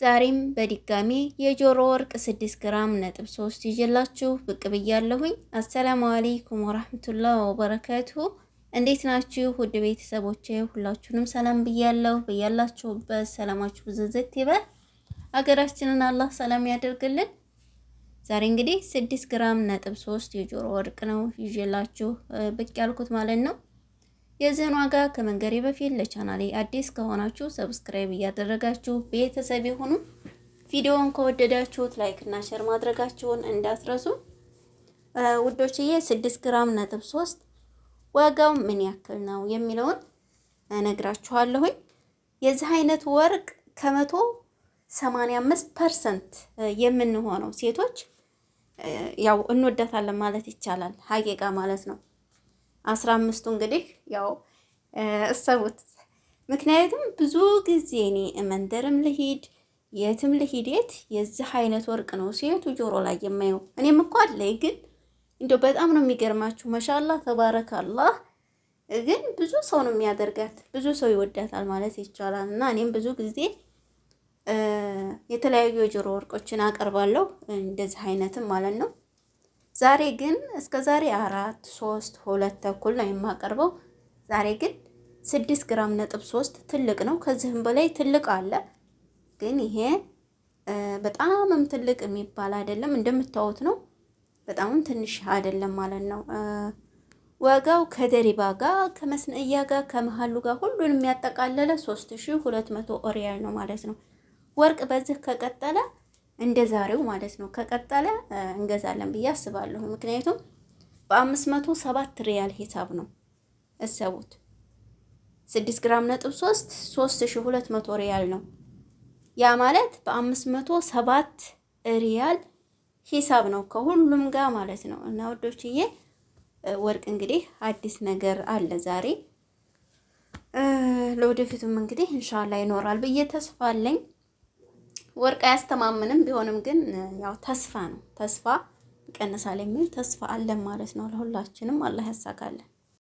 ዛሬም በድጋሚ የጆሮ ወርቅ 6 ግራም ነጥብ 3 ይዤላችሁ ብቅ ብያለሁኝ። አሰላሙ አለይኩም ወራህመቱላሂ ወበረካቱሁ። እንዴት ናችሁ ውድ ቤተሰቦቼ? ሁላችሁንም ሰላም ብያለሁ። በያላችሁበት ሰላማችሁ ብዝዝት ይበል። አገራችንን አላህ ሰላም ያደርግልን። ዛሬ እንግዲህ 6 ግራም ነጥብ 3 የጆሮ ወርቅ ነው ይዤላችሁ ብቅ ያልኩት ማለት ነው። የዚህን ዋጋ ከመንገሬ በፊት ለቻናሌ አዲስ ከሆናችሁ ሰብስክራይብ እያደረጋችሁ ቤተሰብ ይሁኑ። ቪዲዮውን ከወደዳችሁት ላይክ እና ሼር ማድረጋችሁን እንዳትረሱ ውዶችዬ። 6 ግራም ነጥብ 3 ዋጋው ምን ያክል ነው የሚለውን እነግራችኋለሁኝ። የዚህ አይነት ወርቅ ከ185% የምንሆነው ሴቶች ያው እንወዳታለን ማለት ይቻላል። ሀቂቃ ማለት ነው። 15ቱ እንግዲህ ያው እሰቡት። ምክንያቱም ብዙ ጊዜ እኔ መንደርም ልሂድ የትም ልሂድ የዚህ አይነት ወርቅ ነው ሴቱ ጆሮ ላይ የማየው። እኔም እኮ አለኝ፣ ግን እንደው በጣም ነው የሚገርማችሁ። ማሻአላህ ተባረካላህ። ግን ብዙ ሰው ነው የሚያደርጋት፣ ብዙ ሰው ይወዳታል ማለት ይቻላል። እና እኔም ብዙ ጊዜ የተለያዩ የጆሮ ወርቆችን አቀርባለሁ እንደዚህ አይነትም ማለት ነው። ዛሬ ግን እስከ ዛሬ 4 3 2 ተኩል ነው የማቀርበው። ዛሬ ግን 6 ግራም ነጥብ 3 ትልቅ ነው። ከዚህም በላይ ትልቅ አለ፣ ግን ይሄ በጣምም ትልቅ የሚባል አይደለም። እንደምታዩት ነው፣ በጣምም ትንሽ አይደለም ማለት ነው። ዋጋው ከደሪባ ጋር ከመስነያ ጋር ከመሃሉ ጋር ሁሉንም የሚያጠቃለለ 3200 ሪያል ነው ማለት ነው። ወርቅ በዚህ ከቀጠለ እንደ ዛሬው ማለት ነው ከቀጠለ እንገዛለን ብዬ አስባለሁ። ምክንያቱም በ507 ሪያል ሂሳብ ነው እሰቡት። 6 ግራም ነጥብ 3 3200 ሪያል ነው። ያ ማለት በ507 ሪያል ሂሳብ ነው ከሁሉም ጋር ማለት ነው። እና ወዶችዬ ወርቅ እንግዲህ አዲስ ነገር አለ ዛሬ። ለወደፊቱም እንግዲህ ኢንሻአላህ ይኖራል ብዬ ተስፋ አለኝ። ወርቅ አያስተማምንም፣ ቢሆንም ግን ያው ተስፋ ነው። ተስፋ ይቀንሳል የሚል ተስፋ አለን ማለት ነው። ለሁላችንም አላህ ያሳካለን።